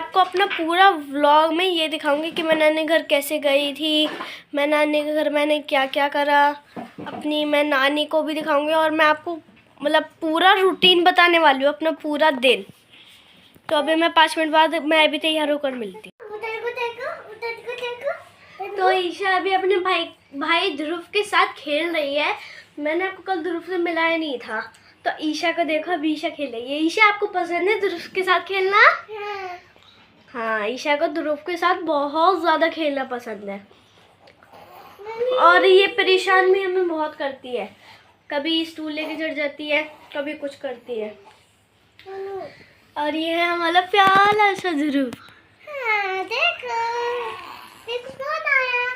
आपको अपना पूरा व्लॉग में ये दिखाऊंगी कि मैं नानी घर कैसे गई थी, मैं नानी के घर मैंने क्या क्या करा, मैं नानी को भी दिखाऊंगी और मैं आपको मतलब पूरा रूटीन बताने वाली हूँ, अपना पूरा दिन। तो अभी मैं 5 मिनट बाद मैं अभी तैयार होकर मिलती हूँ। तो ईशा अभी अपने भाई ध्रुव के साथ खेल रही है। मैंने आपको कल ध्रुव से मिलाया नहीं था, तो ईशा को देखो, अभी ईशा खेल रही है। ईशा, आपको पसंद है ध्रुव के साथ खेलना? हाँ, ईशा को ध्रुव के साथ बहुत ज़्यादा खेलना पसंद है और ये परेशान भी हमें बहुत करती है। कभी स्टूल लेके चढ़ जाती है, कभी कुछ करती है। और ये है हमारा प्यारा सा ध्रुव। हाँ, देखो कौन आया।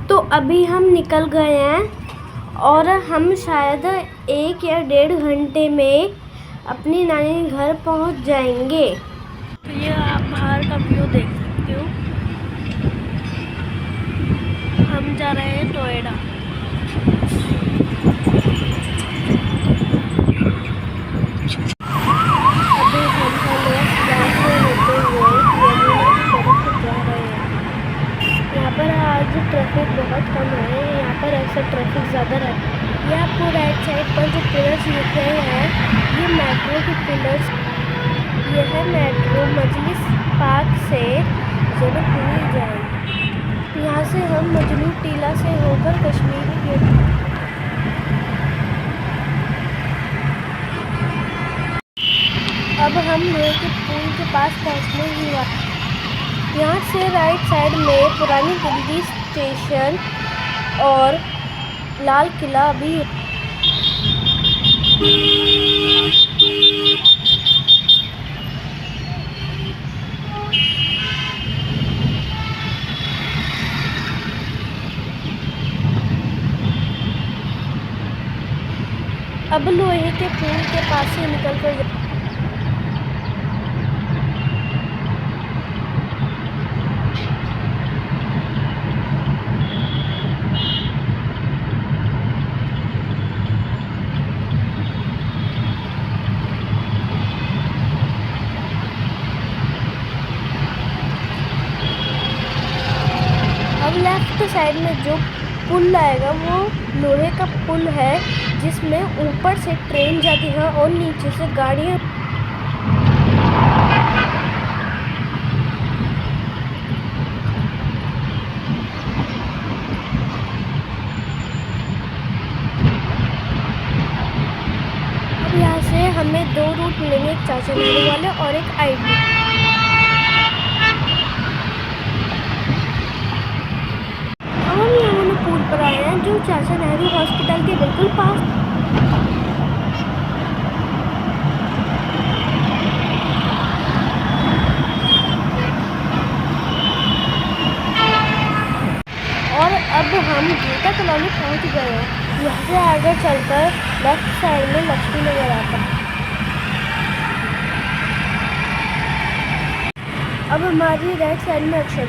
तो अभी हम निकल गए हैं और हम शायद 1 या 1.5 घंटे में अपनी नानी घर पहुंच जाएंगे। तो ये आप बाहर का व्यू देख सकते हो। हम जा रहे हैं टोएडा। अभी हम यहाँ पर आज ट्रैफिक बहुत कम है, यहाँ पर अक्सर ट्रैफिक ज़्यादा रहता है। ये आपको राइट साइड पर जो पिलर्स दिख रहे हैं, ये मेट्रो के पिलर्स। ये है मेट्रो मजलिस पार्क से जनकपुरी जाएगी। यहाँ से हम मजनू टीला से होकर कश्मीरी गेट। अब हम लोहे के पुल के पास पहुँचने ही वाले। यहाँ से राइट साइड में पुरानी दिल्ली स्टेशन और लाल किला भी। अब लोहे के पुल के पास से निकल कर लेफ्ट साइड में जो पुल आएगा वो लोहे का पुल है, जिसमें ऊपर से ट्रेन जाती है और नीचे से गाड़ियाँ। अब यहाँ से हमें 2 रूट मिलेंगे, एक चाचा नेहरू वाले और एक आईडी। पर आए हैं जो चाचा नेहरू हॉस्पिटल के बिल्कुल पास। और अब हम गीता कॉलोनी पहुंच गए हैं। यहाँ से आगे चलकर लेफ्ट साइड में लक्ष्मी नगर आता है। अब हमारी राइट साइड में अक्षर।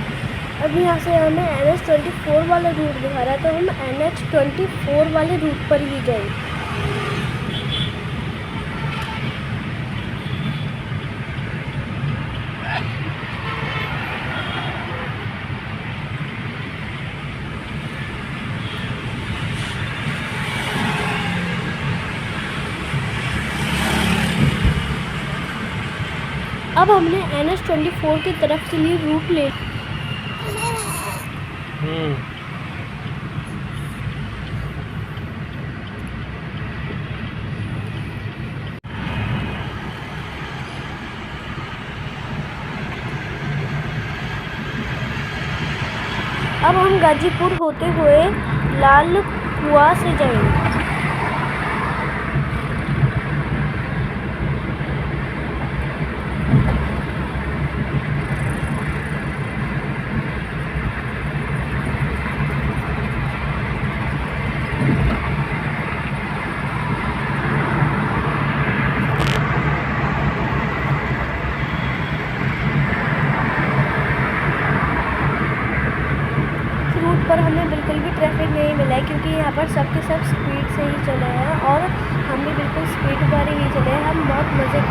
अब यहाँ से हमें NH24 वाला रूट दिखा रहा है, तो हम NH24 वाले रूट पर ही जाएंगे। अब हमने NH24 की तरफ से लिए रूट ले। अब हम गाजीपुर होते हुए लाल कुआं से जाएंगे। पर हमें बिल्कुल भी ट्रैफिक नहीं मिला है, क्योंकि यहाँ पर सबके सब स्पीड से ही चले हैं और हम भी बिल्कुल स्पीड गाड़ी ही चले, हम बहुत मज़े।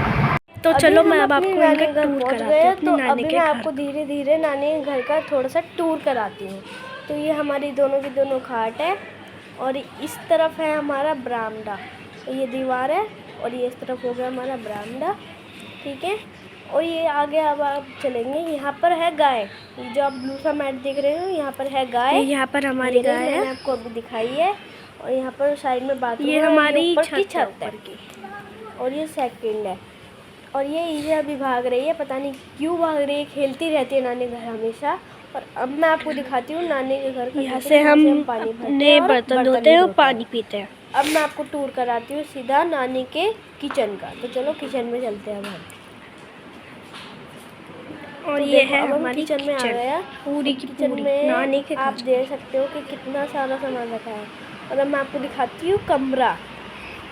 तो चलो मैं अब आपको नानी के घर पहुँच गए, तो अभी मैं आपको धीरे धीरे नानी के घर का थोड़ा सा टूर कराती हूँ। तो ये हमारी दोनों की दोनों खाट है और इस तरफ है हमारा बरामदा, ये दीवार है और ये इस तरफ हो गया हमारा बरामदा, ठीक है। और ये आगे अब आप चलेंगे, यहाँ पर है गाय, जो आप ब्लू सा मैट देख रहे हो, यहाँ पर है गाय, यहाँ पर हमारी गाय है, मैंने आपको अभी दिखाई है। और यहाँ पर साइड में बाथरूम, ये हमारी ऊपर की छत है और ये सेकंड है। और ये ईशा अभी भाग रही है, पता नहीं क्यों भाग रही है, खेलती रहती है नानी घर हमेशा। और अब मैं आपको दिखाती हूँ नानी के घर, यहाँ से हम पानी भरते हैं, बर्तन धोते हैं और पानी पीते हैं। अब मैं आपको टूर कराती हूँ सीधा नानी के किचन का। तो चलो किचन में चलते हैं हम। और तो ये है हमारी किचन में आ गया, पूरी की किचन में नानी के आप देख सकते हो कि कितना सारा सामान रखा है। और अब मैं आपको दिखाती हूँ कमरा,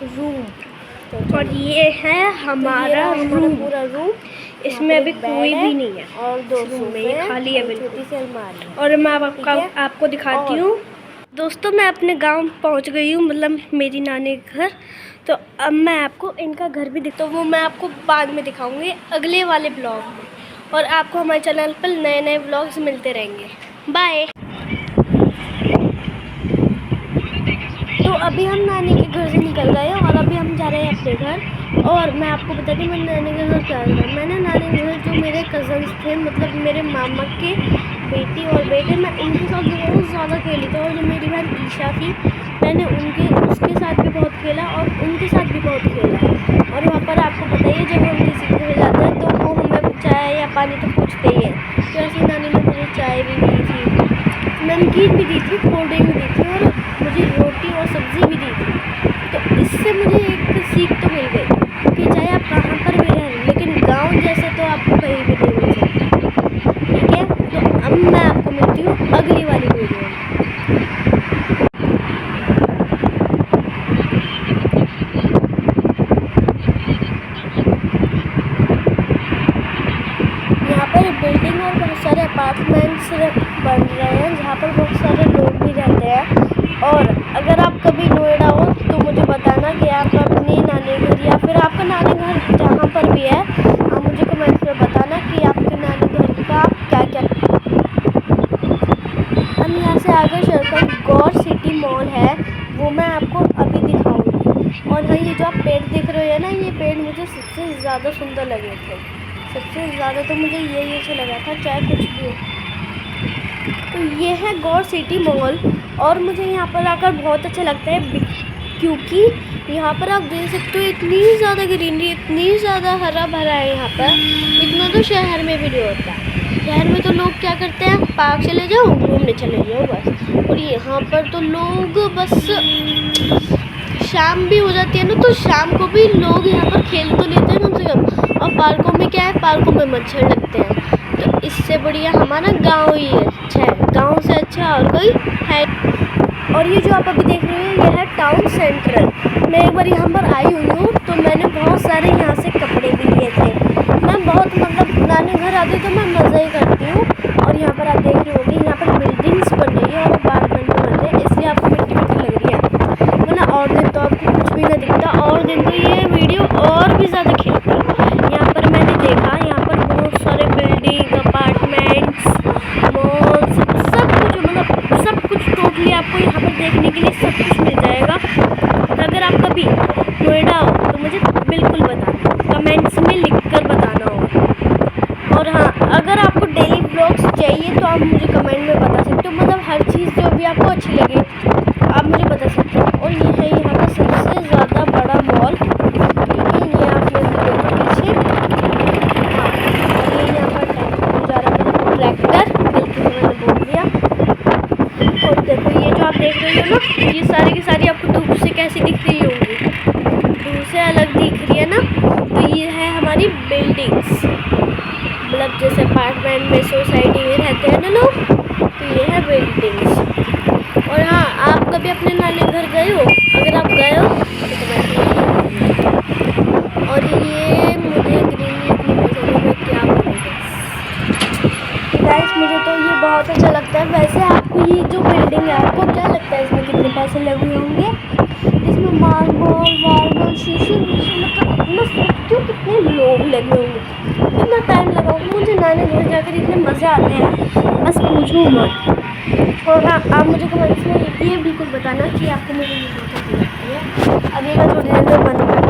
रूम। तो और ये है हमारा पूरा रूम, इसमें अभी कोई भी नहीं है और दो रूम में खाली है, छोटी सी अलमारी। और मैं आपको दिखाती हूँ। दोस्तों मैं अपने गांव पहुंच गई हूँ, मतलब मेरी नानी के घर। तो अब मैं आपको इनका घर भी दिखता हूँ, वो मैं आपको बाद में दिखाऊंगी अगले वाले ब्लॉग में। और आपको हमारे चैनल पर नए नए ब्लॉग्स मिलते रहेंगे। बाय। तो अभी हम नानी के घर से निकल गए और अभी हम जा रहे हैं अपने घर। और मैं आपको बता दूँ मैंने नानी के घर क्या करा। मैंने नानी के घर जो मेरे कज़न्स थे, मतलब मेरे मामा के बेटी और बेटे, मैं उनके साथ बहुत ज़्यादा खेली थी। और जो मेरी बहन ईशा थी, मैंने उसके साथ भी बहुत खेला और उनके साथ भी बहुत खेला। और वहाँ पर आपको पता ही है, जब हम किसी के घर जाते हैं तो वो हमें चाय या पानी तो पूछते ही है। तो ऐसी नानी ने मुझे चाय भी दी थी, नमकीन भी दी थी, कोल्ड ड्रिंक भी दी थी और मुझे रोटी और सब्ज़ी भी दी थी। तो इससे मुझे एक सीख तो मिल गई कि चाहे आप कहाँ पर भी रहें, लेकिन गांव जैसे तो आपको कहीं भी नहीं मिल सकता, ठीक है। तो अब मैं आपको मिलती हूँ अगली वाली वीडियो में। यहाँ पर बिल्डिंग और बहुत सारे अपार्टमेंट्स बन रहे हैं, जहाँ पर बहुत सारे लोग भी रहते हैं। और अगर आप कभी नोएडा हो तो मुझे बताना कि आप अपनी नानी घर या फिर आपका नानी घर जहाँ पर भी है, आप मुझे कमेंट में बताना कि आपके नानी घर का क्या क्या। हम यहाँ से आगे चलकर गौर सिटी मॉल है, वो मैं आपको अभी दिखाऊंगी। और हाँ, ये जो आप पेड़ दिख रहे हो ना, ये पेड़ मुझे सबसे ज़्यादा सुंदर लगे थे। सबसे ज़्यादा तो मुझे यही अच्छा लगा था, चाहे कुछ भी हो। तो ये है गौर सिटी मॉल और मुझे यहाँ पर आकर बहुत अच्छा लगता है, क्योंकि यहाँ पर आप देख सकते हो इतनी ज़्यादा ग्रीनरी, इतनी ज़्यादा हरा भरा है यहाँ पर। इतना तो शहर में भी नहीं होता। शहर में तो लोग क्या करते हैं, पार्क चले जाओ, घूमने चले जाओ बस। और यहाँ पर तो लोग बस शाम भी हो जाती है ना, तो शाम को भी लोग यहाँ पर खेल तो लेते हैं कम से कम। और पार्कों में क्या है, पार्कों में मच्छर लगते हैं। तो इससे बढ़िया हमारा गांव ही अच्छा है, गांव से अच्छा और कोई है। और ये जो आप अभी देख रहे हो, ये है टाउन सेंट्रल। मैं एक बार यहाँ पर आई हुई हूँ, तो मैंने बहुत सारे यहाँ से कपड़े भी लिए थे। मैं बहुत मतलब नानी घर आती तो मैं मज़ा ही करती हूँ। और यहाँ पर आप देख रहे होंगे, यहाँ पर बिल्डिंग्स बन रही है और अपार्टमेंट बन रहे हैं, इसलिए आपको मिट्टी मिट्टी लग रही है, वरना और दिन तो आपको कुछ भी ना दिखता। और दिन तो ये वीडियो और भी ज़्यादा खिलती। यहाँ पर मैंने देखा, यहाँ पर बहुत सारे बिल्डिंग, अपार्टमेंट्स, मॉल्स, सब कुछ, मतलब सब कुछ टोटली आपको यहाँ पर देखने के लिए सब कुछ मिल जाएगा। अगर आप कभी नोएडा हो तो मुझे बिल्कुल बताना, कमेंट्स में लिख कर बताना होगा। और हाँ, अगर आपको डेली ब्लॉग्स चाहिए तो आप मुझे कमेंट में बता सकते हो, मतलब हर चीज़ जो भी आपको अच्छी लगे आप मुझे बता सकते हो। और ये है यहाँ का सबसे ज़्यादा बड़ा मॉल, ये आपने देखा पीछे। हाँ, ये यहाँ पर जा रहा है ट्रैक्टर, गलती से मैंने बोल दिया। और देखो ये जो आप देख रही हो ना, ये सारी की सारी आपको धूप से कैसी दिख रही होंगी, धूप से अलग दिख रही है ना। तो ये है हमारी बिल्डिंग्स, मतलब जैसे अपार्टमेंट में, सोसाइटी में रहते हैं ना लोग, तो ये है बिल्डिंग्स। और हाँ, आप कभी अपने नानी घर गए हो? अगर आप गए हो तो कमेंट में। और ये मुझे ग्रीनरी इतनी पसंद है, मैं क्या बोलूँगा गाइस, मुझे तो ये बहुत अच्छा लगता है। वैसे आपको ये जो बिल्डिंग है, आपको क्या लगता है इसमें कितने पैसे लगे होंगे? इसमें मार्बल लगे होंगे, कितना टाइम लगा होगा। मुझे नानी घर जाकर इतने मज़े आते हैं, बस पूछूँ मत। और आप मुझे कमेंट्स में ये बिल्कुल बताना कि आपको मेरी वीडियो कैसी लगती है। अब ये मैं थोड़ी देर में बंद कर